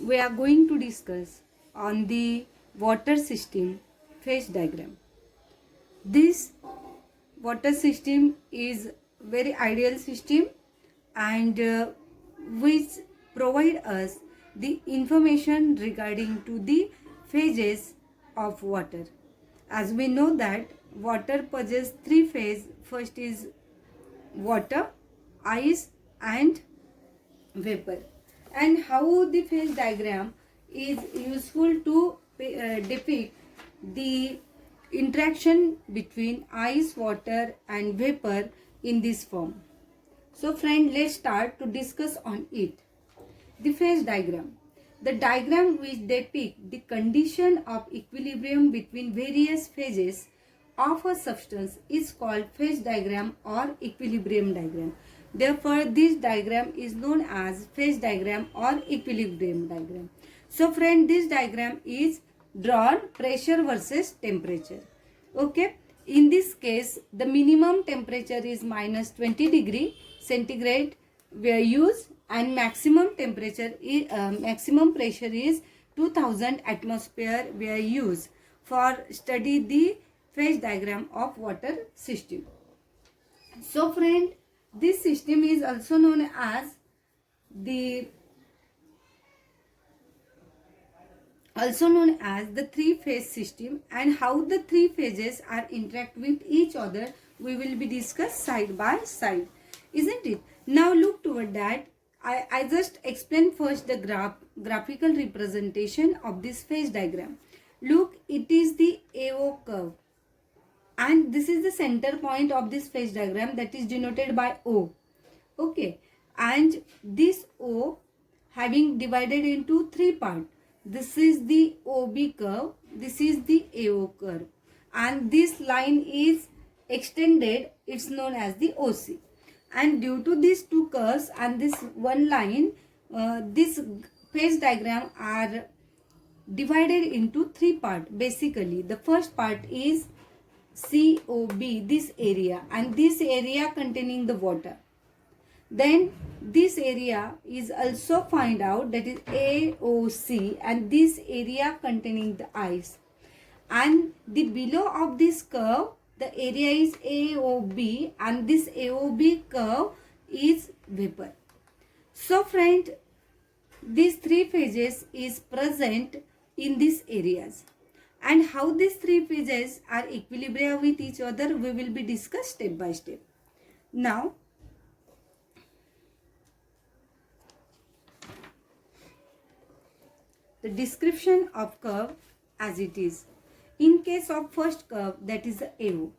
we are going to discuss on the water system phase diagram. This water system is very ideal system and which provide us the information regarding to the phases of water. As we know that water possesses three phases. First is water, ice and vapor. And how the phase diagram is useful to depict the interaction between ice, water and vapor in this form. So friend, let's start to discuss on it. The phase diagram. The diagram which depicts the condition of equilibrium between various phases of a substance is called phase diagram or equilibrium diagram. Therefore, this diagram is known as phase diagram or equilibrium diagram. So friend, this diagram is drawn pressure versus temperature. Okay. In this case, the minimum temperature is minus 20 degree centigrade we use, and maximum temperature is, maximum pressure is 2000 atmosphere we use for study the phase diagram of water system. So friend, this system is also known as the three-phase system, and how the three phases are interact with each other we will be discussed side by side, isn't it? Now look toward that. I just explain first the graphical representation of this phase diagram. Look, it is the AO curve, and this is the center point of this phase diagram, that is denoted by O. Okay, and this O having divided into three parts. This is the OB curve, this is the AO curve, and this line is extended, it's known as the OC. And due to these two curves and this one line, this phase diagram are divided into three parts. Basically, the first part is COB, this area, and this area containing the water. Then this area is also find out, that is AOC, and this area containing the ice. And the below of this curve, the area is AOB, and this AOB curve is vapor. So friend, these three phases is present in these areas, and how these three phases are equilibrium with each other we will be discussed step by step. Now the description of curve as it is. In case of first curve, that is the AO,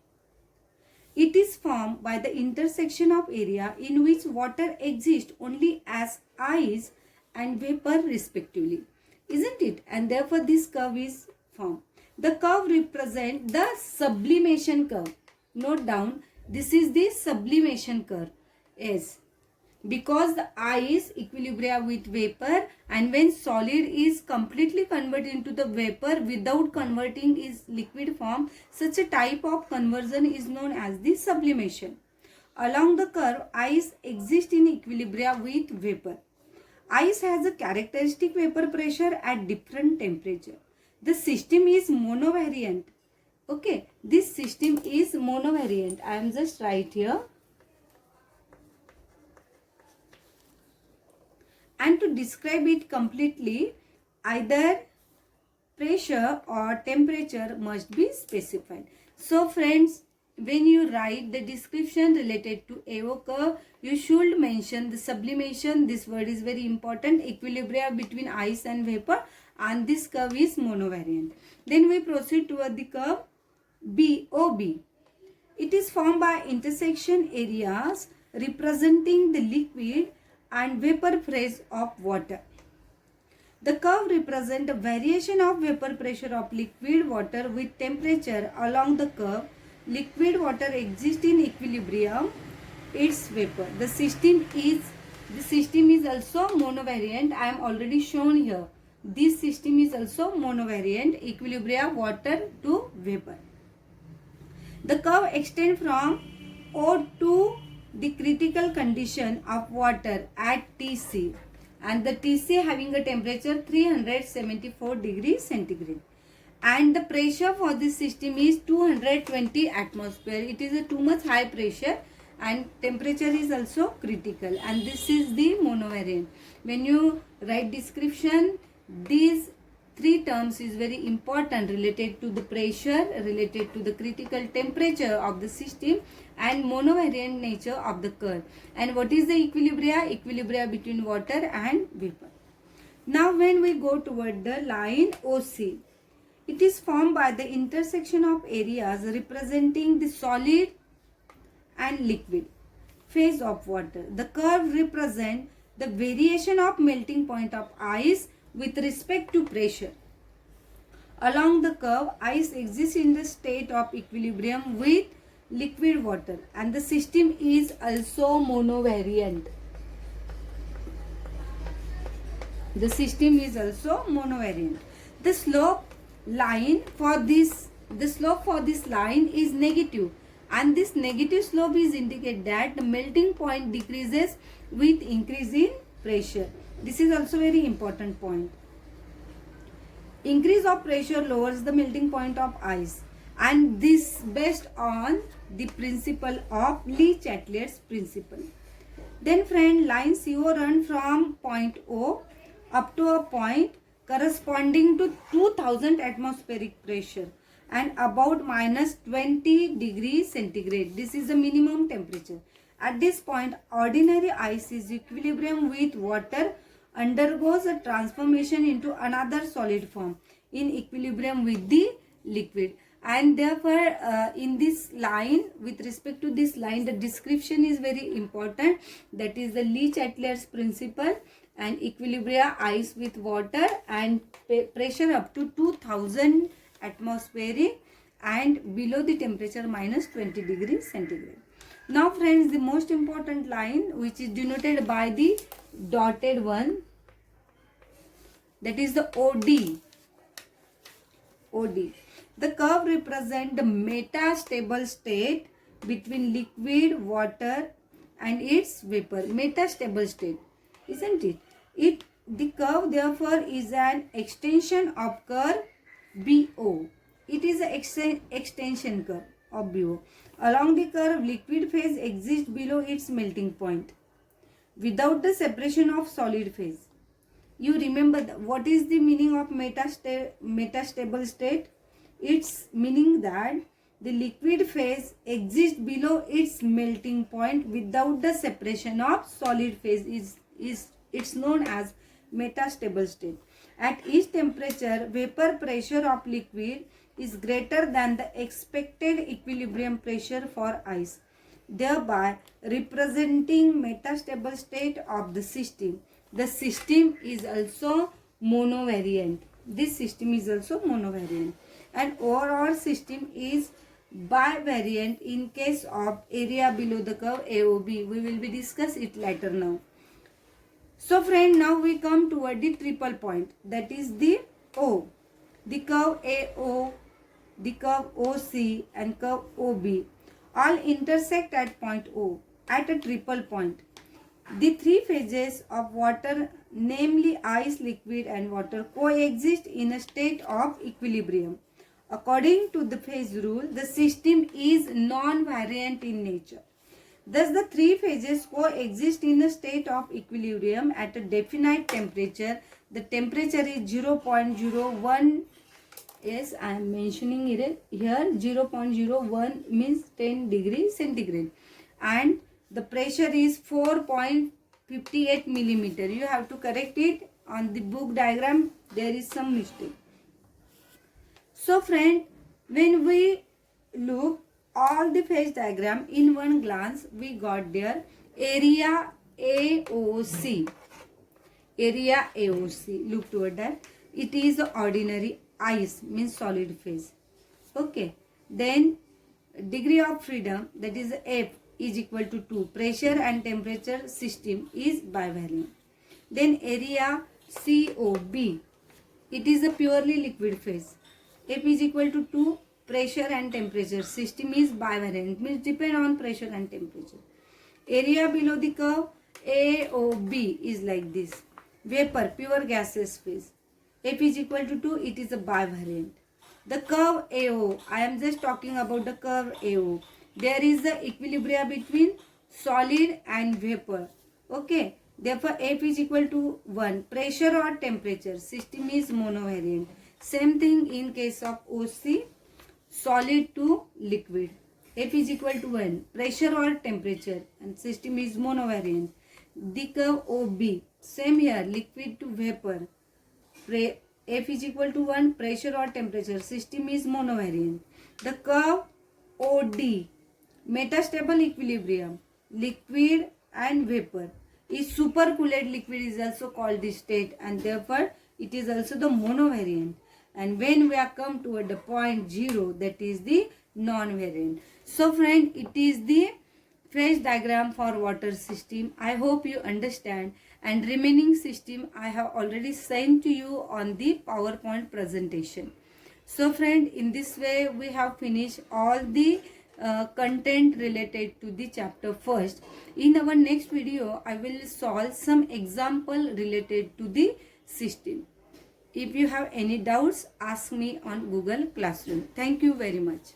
it is formed by the intersection of area in which water exists only as ice and vapor respectively, isn't it? And therefore this curve is formed. The curve represents the sublimation curve. Note down, this is the sublimation curve. Yes, because the ice equilibrium with vapor, and when solid is completely converted into the vapor without converting is liquid form, such a type of conversion is known as the sublimation. Along the curve, ice exists in equilibrium with vapor. Ice has a characteristic vapor pressure at different temperature. The system is monovariant. Okay, this system is monovariant. I am just write here. And to describe it completely, either pressure or temperature must be specified. So friends, when you write the description related to AO curve, you should mention the sublimation. This word is very important. Equilibrium between ice and vapor, and this curve is monovariant. Then we proceed toward the curve BOB. It is formed by intersection areas representing the liquid and vapor phase of water. The curve represents a variation of vapor pressure of liquid water with temperature. Along the curve, liquid water exists in equilibrium, its vapor. The system is also monovariant. I am already shown here. This system is also monovariant, equilibrium water to vapor. The curve extends from O to the critical condition of water at Tc. and the TC having a temperature 374 degrees centigrade. And the pressure for this system is 220 atmosphere. It is a too much high pressure and temperature is also critical, and this is the monovariant. When you write description, these three terms is very important, related to the pressure, related to the critical temperature of the system, and monovariant nature of the curve. And what is the equilibria? Equilibria between water and vapor. Now when we go toward the line OC, it is formed by the intersection of areas representing the solid and liquid phase of water. The curve represents the variation of melting point of ice with respect to pressure. Along the curve, ice exists in the state of equilibrium with liquid water, and the system is also monovariant. The system is also monovariant. The slope for this line is negative, and this negative slope is indicate that the melting point decreases with increase in pressure. This is also very important point. Increase of pressure lowers the melting point of ice, and this based on the principle of Le-Chatelier's principle. Then friend, line CO run from point O up to a point corresponding to 2000 atmospheric pressure and about minus 20 degrees centigrade. This is the minimum temperature. At this point, ordinary ice is equilibrium with water, undergoes a transformation into another solid form in equilibrium with the liquid. And therefore, in this line, with respect to this line, the description is very important. That is the Le-Chatelier's principle, and equilibria ice with water and pressure up to 2000 atmospheric and below the temperature minus 20 degrees centigrade. Now friends, the most important line, which is denoted by the dotted one, that is the OD. The curve represents the metastable state between liquid, water and its vapor. Metastable state, isn't it? The curve therefore is an extension of curve BO. It is an extension curve of BO. Along the curve, liquid phase exists below its melting point without the separation of solid phase. You remember what is the meaning of metastable state? Its meaning that the liquid phase exists below its melting point without the separation of solid phase. It's known as metastable state. At each temperature, vapor pressure of liquid is greater than the expected equilibrium pressure for ice, thereby representing metastable state of the system. The system is also monovariant. This system is also monovariant. And overall system is bivariant in case of area below the curve AOB. We will be discuss it later now. So friend, now we come toward the triple point, that is the O. The curve AO, the curve OC and curve OB all intersect at point O at a triple point. The three phases of water, namely ice, liquid and water, coexist in a state of equilibrium. According to the phase rule, the system is non-variant in nature. Thus, the three phases coexist in a state of equilibrium at a definite temperature. The temperature is 0.01. Yes, I am mentioning it here. 0.01 means 10 degrees centigrade. And the pressure is 4.58 millimeter. You have to correct it. On the book diagram, there is some mistake. So friend, when we look all the phase diagram in one glance, we got there area AOC. Area AOC. Look toward that. It is the ordinary ice, means solid phase. Okay. Then degree of freedom, that is F, is equal to 2. Pressure and temperature system is bivariant. Then area COB. It is a purely liquid phase. F is equal to 2. Pressure and temperature system is bivariant, means depend on pressure and temperature. Area below the curve AOB is like this. vapor, pure gaseous phase. F is equal to 2, it is a bivariant. The curve AO, I am just talking about the curve AO. There is the equilibrium between solid and vapor. Okay, therefore F is equal to 1. Pressure or temperature, system is monovariant. Same thing in case of OC, solid to liquid. F is equal to 1. Pressure or temperature, and system is monovariant. The curve OB, same here, liquid to vapor. F is equal to 1, pressure or temperature, system is monovariant. The curve OD, metastable equilibrium, liquid and vapor, is supercooled liquid is also called this state, and therefore it is also the monovariant. And when we are come toward the point 0, that is the non-variant. So friend, it is the phase diagram for water system. I hope you understand, and remaining system I have already sent to you on the PowerPoint presentation. So friend, in this way we have finished all the content related to the chapter first. In our next video, I will solve some example related to the system. If you have any doubts, ask me on Google Classroom. Thank you very much.